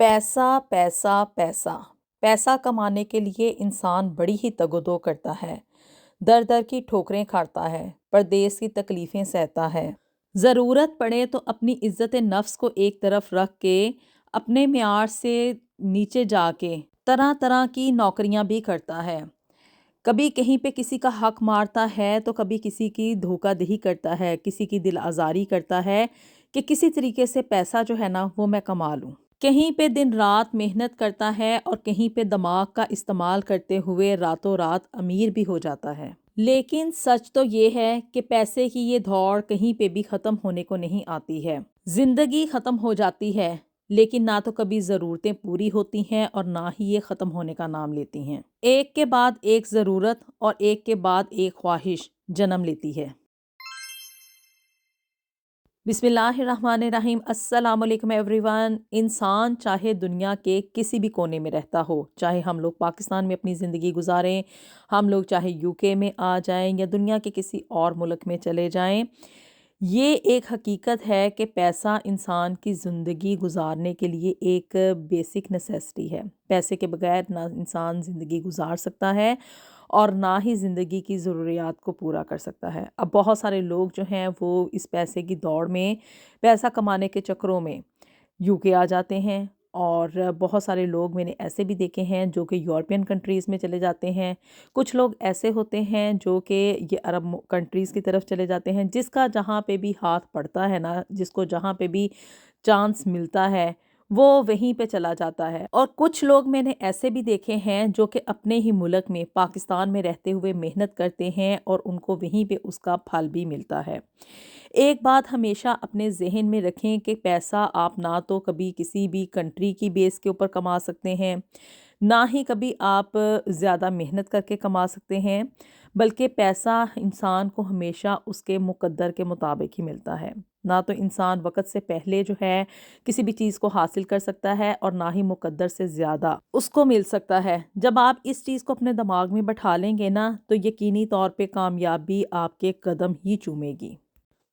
پیسہ پیسہ پیسہ پیسہ کمانے کے لیے انسان بڑی ہی تگ و دو کرتا ہے، در در کی ٹھوکریں کھاتا ہے، پردیس کی تکلیفیں سہتا ہے، ضرورت پڑے تو اپنی عزت نفس کو ایک طرف رکھ کے اپنے معیار سے نیچے جا کے طرح طرح کی نوکریاں بھی کرتا ہے۔ کبھی کہیں پہ کسی کا حق مارتا ہے تو کبھی کسی کی دھوکہ دہی کرتا ہے، کسی کی دل آزاری کرتا ہے کہ کسی طریقے سے پیسہ جو ہے نا وہ میں کما لوں۔ کہیں پہ دن رات محنت کرتا ہے اور کہیں پہ دماغ کا استعمال کرتے ہوئے راتوں رات امیر بھی ہو جاتا ہے۔ لیکن سچ تو یہ ہے کہ پیسے کی یہ دوڑ کہیں پہ بھی ختم ہونے کو نہیں آتی ہے۔ زندگی ختم ہو جاتی ہے لیکن نہ تو کبھی ضرورتیں پوری ہوتی ہیں اور نہ ہی یہ ختم ہونے کا نام لیتی ہیں۔ ایک کے بعد ایک ضرورت اور ایک کے بعد ایک خواہش جنم لیتی ہے۔ بسم اللہ الرحمن الرحیم۔ السلام علیکم ایوری ون۔ انسان چاہے دنیا کے کسی بھی کونے میں رہتا ہو، چاہے ہم لوگ پاکستان میں اپنی زندگی گزاریں، ہم لوگ چاہے یو کے میں آ جائیں یا دنیا کے کسی اور ملک میں چلے جائیں، یہ ایک حقیقت ہے کہ پیسہ انسان کی زندگی گزارنے کے لیے ایک بیسک نیسیسٹی ہے۔ پیسے کے بغیر نہ انسان زندگی گزار سکتا ہے اور نہ ہی زندگی کی ضروریات کو پورا کر سکتا ہے۔ اب بہت سارے لوگ جو ہیں وہ اس پیسے کی دوڑ میں، پیسہ کمانے کے چکروں میں یو کے آ جاتے ہیں، اور بہت سارے لوگ میں نے ایسے بھی دیکھے ہیں جو کہ یورپین کنٹریز میں چلے جاتے ہیں۔ کچھ لوگ ایسے ہوتے ہیں جو کہ یہ عرب کنٹریز کی طرف چلے جاتے ہیں، جس کا جہاں پہ بھی ہاتھ پڑتا ہے نا، جس کو جہاں پہ بھی چانس ملتا ہے وہ وہیں پہ چلا جاتا ہے۔ اور کچھ لوگ میں نے ایسے بھی دیکھے ہیں جو کہ اپنے ہی ملک میں پاکستان میں رہتے ہوئے محنت کرتے ہیں اور ان کو وہیں پہ اس کا پھل بھی ملتا ہے۔ ایک بات ہمیشہ اپنے ذہن میں رکھیں کہ پیسہ آپ نہ تو کبھی کسی بھی کنٹری کی بیس کے اوپر کما سکتے ہیں، نہ ہی کبھی آپ زیادہ محنت کر کے کما سکتے ہیں، بلکہ پیسہ انسان کو ہمیشہ اس کے مقدر کے مطابق ہی ملتا ہے۔ نہ تو انسان وقت سے پہلے جو ہے کسی بھی چیز کو حاصل کر سکتا ہے اور نہ ہی مقدر سے زیادہ اس کو مل سکتا ہے۔ جب آپ اس چیز کو اپنے دماغ میں بٹھا لیں گے نا تو یقینی طور پہ کامیابی آپ کے قدم ہی چومے گی۔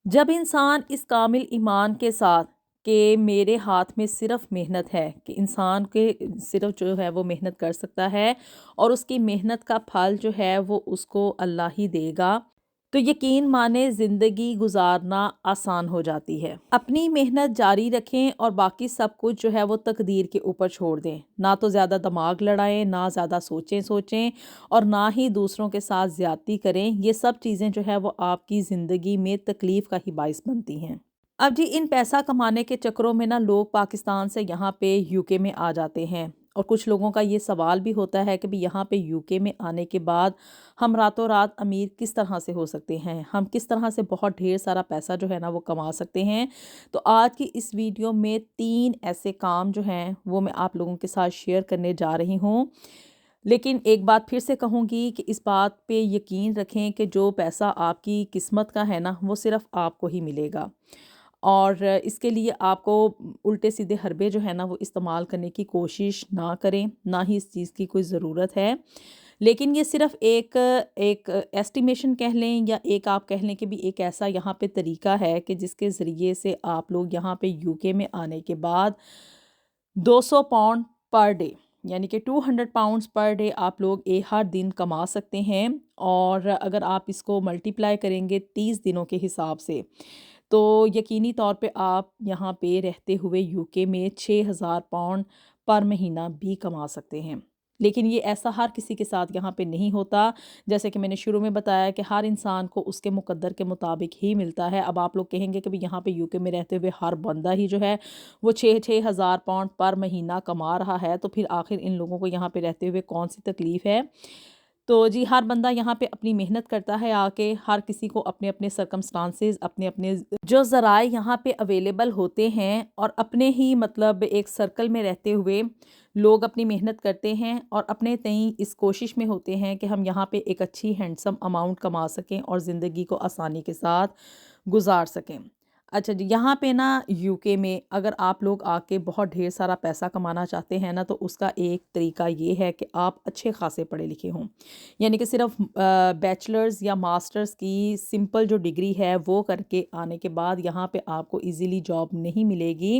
جب انسان اس کامل ایمان کے ساتھ کہ میرے ہاتھ میں صرف محنت ہے، کہ انسان کے صرف جو ہے وہ محنت کر سکتا ہے اور اس کی محنت کا پھل جو ہے وہ اس کو اللہ ہی دے گا، تو یقین مانے زندگی گزارنا آسان ہو جاتی ہے۔ اپنی محنت جاری رکھیں اور باقی سب کچھ جو ہے وہ تقدیر کے اوپر چھوڑ دیں۔ نہ تو زیادہ دماغ لڑائیں، نہ زیادہ سوچیں اور نہ ہی دوسروں کے ساتھ زیادتی کریں۔ یہ سب چیزیں جو ہے وہ آپ کی زندگی میں تکلیف کا ہی باعث بنتی ہیں۔ اب جی ان پیسہ کمانے کے چکروں میں نا لوگ پاکستان سے یہاں پہ یو کے میں آ جاتے ہیں، اور کچھ لوگوں کا یہ سوال بھی ہوتا ہے کہ بھی یہاں پہ یو کے میں آنے کے بعد ہم راتوں رات امیر کس طرح سے ہو سکتے ہیں، ہم کس طرح سے بہت ڈھیر سارا پیسہ جو ہے نا وہ کما سکتے ہیں۔ تو آج کی اس ویڈیو میں 3 ایسے کام جو ہیں وہ میں آپ لوگوں کے ساتھ شیئر کرنے جا رہی ہوں۔ لیکن ایک بات پھر سے کہوں گی کہ اس بات پہ یقین رکھیں کہ جو پیسہ آپ کی قسمت کا ہے نا وہ صرف آپ کو ہی ملے گا، اور اس کے لیے آپ کو الٹے سیدھے حربے جو ہے نا وہ استعمال کرنے کی کوشش نہ کریں، نہ ہی اس چیز کی کوئی ضرورت ہے۔ لیکن یہ صرف ایک ایسٹیمیشن کہہ لیں یا ایک آپ کہہ لیں کہ بھی ایک ایسا یہاں پہ طریقہ ہے کہ جس کے ذریعے سے آپ لوگ یہاں پہ یو کے میں آنے کے بعد 200 پاؤنڈ پر ڈے، یعنی کہ 200 پاؤنڈز پر ڈے آپ لوگ ہر دن کما سکتے ہیں۔ اور اگر آپ اس کو ملٹیپلائی کریں گے 30 دنوں کے حساب سے تو یقینی طور پہ آپ یہاں پہ رہتے ہوئے یو کے میں 6000 پاؤنڈ پر مہینہ بھی کما سکتے ہیں۔ لیکن یہ ایسا ہر کسی کے ساتھ یہاں پہ نہیں ہوتا، جیسے کہ میں نے شروع میں بتایا کہ ہر انسان کو اس کے مقدر کے مطابق ہی ملتا ہے۔ اب آپ لوگ کہیں گے کہ بھی یہاں پہ یو کے میں رہتے ہوئے ہر بندہ ہی جو ہے وہ 6,000 پاؤنڈ پر مہینہ کما رہا ہے، تو پھر آخر ان لوگوں کو یہاں پہ رہتے ہوئے کون سی تکلیف ہے؟ تو جی ہر بندہ یہاں پہ اپنی محنت کرتا ہے آ کے، ہر کسی کو اپنے اپنے سرکمسٹانسز، اپنے اپنے جو ذرائع یہاں پہ اویلیبل ہوتے ہیں، اور اپنے ہی مطلب ایک سرکل میں رہتے ہوئے لوگ اپنی محنت کرتے ہیں اور اپنے تئیں اس کوشش میں ہوتے ہیں کہ ہم یہاں پہ ایک اچھی ہینڈسم اماؤنٹ کما سکیں اور زندگی کو آسانی کے ساتھ گزار سکیں۔ اچھا جی، یہاں پہ نا یو کے میں اگر آپ لوگ آ کے بہت ڈھیر سارا پیسہ کمانا چاہتے ہیں نا تو اس کا ایک طریقہ یہ ہے کہ آپ اچھے خاصے پڑھے لکھے ہوں، یعنی کہ صرف بیچلرز یا ماسٹرز کی سمپل جو ڈگری ہے وہ کر کے آنے کے بعد یہاں پہ آپ کو ایزیلی جاب نہیں ملے گی،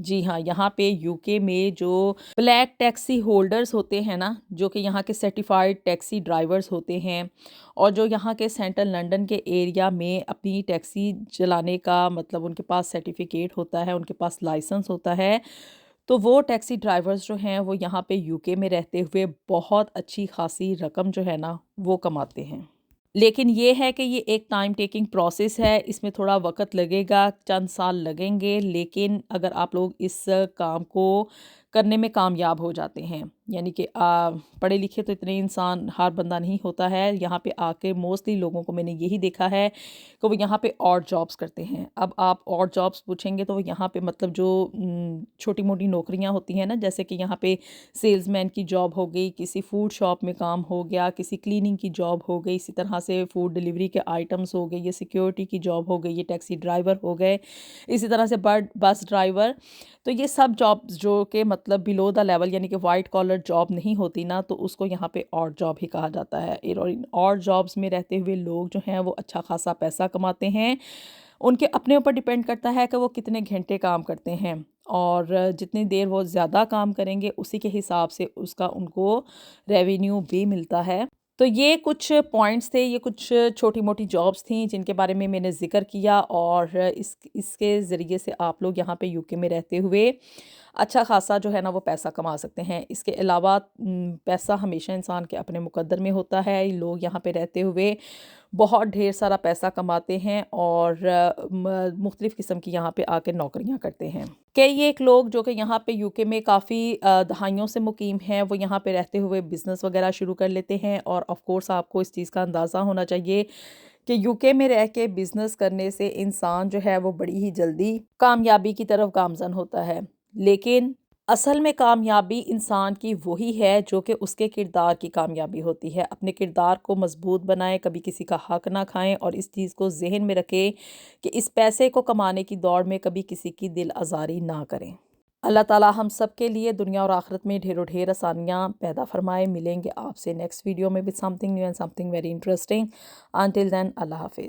جی ہاں، یہاں پہ یوکے میں جو بلیک ٹیکسی ہولڈرز ہوتے ہیں نا، جو کہ یہاں کے سرٹیفائڈ ٹیکسی ڈرائیورز ہوتے ہیں، اور جو یہاں کے سینٹرل لنڈن کے ایریا میں اپنی ٹیکسی چلانے کا مطلب ان کے پاس سرٹیفکیٹ ہوتا ہے، ان کے پاس لائسنس ہوتا ہے، تو وہ ٹیکسی ڈرائیورز جو ہیں وہ یہاں پہ یوکے میں رہتے ہوئے بہت اچھی خاصی رقم جو ہے نا وہ کماتے ہیں۔ لیکن یہ ہے کہ یہ ایک ٹائم ٹیکنگ پروسیس ہے، اس میں تھوڑا وقت لگے گا، چند سال لگیں گے، لیکن اگر آپ لوگ اس کام کو کرنے میں کامیاب ہو جاتے ہیں، یعنی کہ پڑھے لکھے تو اتنے انسان ہر بندہ نہیں ہوتا ہے، یہاں پہ آ کے موسٹلی لوگوں کو میں نے یہی دیکھا ہے کہ وہ یہاں پہ اور جابس کرتے ہیں۔ اب آپ اور جابس پوچھیں گے تو وہ یہاں پہ مطلب جو چھوٹی موٹی نوکریاں ہوتی ہیں نا، جیسے کہ یہاں پہ سیلز مین کی جاب ہو گئی، کسی فوڈ شاپ میں کام ہو گیا، کسی کلیننگ کی جاب ہو گئی، اسی طرح سے فوڈ ڈیلیوری کے آئٹمس ہو گئی، یہ سیکیورٹی کی جاب ہو گئی، یہ ٹیکسی ڈرائیور ہو گئے، اسی طرح سے بس ڈرائیور، تو یہ سب جابس جو کہ مطلب بلو دا لیول یعنی کہ وائٹ کالر جاب نہیں ہوتی نا، تو اس کو یہاں پہ اور جاب ہی کہا جاتا ہے۔ اور ان اور جابس میں رہتے ہوئے لوگ جو ہیں وہ اچھا خاصا پیسہ کماتے ہیں۔ ان کے اپنے اوپر ڈیپینڈ کرتا ہے کہ وہ کتنے گھنٹے کام کرتے ہیں، اور جتنی دیر وہ زیادہ کام کریں گے اسی کے حساب سے اس کا ان کو ریونیو بھی ملتا ہے۔ تو یہ کچھ پوائنٹس تھے، یہ کچھ چھوٹی موٹی جابس تھیں جن کے بارے میں نے ذکر کیا، اور اس کے ذریعے سے آپ لوگ یہاں پہ یوکے میں رہتے ہوئے اچھا خاصا جو ہے نا وہ پیسہ کما سکتے ہیں۔ اس کے علاوہ پیسہ ہمیشہ انسان کے اپنے مقدر میں ہوتا ہے، لوگ یہاں پہ رہتے ہوئے بہت ڈھیر سارا پیسہ کماتے ہیں، اور مختلف قسم کی یہاں پہ آ کے نوکریاں کرتے ہیں۔ کئی ایک لوگ جو کہ یہاں پہ یوکے میں کافی دہائیوں سے مقیم ہیں، وہ یہاں پہ رہتے ہوئے بزنس وغیرہ شروع کر لیتے ہیں، اور آف کورس آپ کو اس چیز کا اندازہ ہونا چاہیے کہ یوکے میں رہ کے بزنس کرنے سے انسان جو ہے وہ بڑی ہی جلدی کامیابی کی طرف گامزن ہوتا ہے، لیکن اصل میں کامیابی انسان کی وہی ہے جو کہ اس کے کردار کی کامیابی ہوتی ہے۔ اپنے کردار کو مضبوط بنائیں، کبھی کسی کا حق نہ کھائیں، اور اس چیز کو ذہن میں رکھیں کہ اس پیسے کو کمانے کی دوڑ میں کبھی کسی کی دل آزاری نہ کریں۔ اللہ تعالیٰ ہم سب کے لیے دنیا اور آخرت میں ڈھیر و ڈھیر آسانیاں پیدا فرمائے۔ ملیں گے آپ سے نیکسٹ ویڈیو میں with something new and something very interesting. Until then, اللہ حافظ۔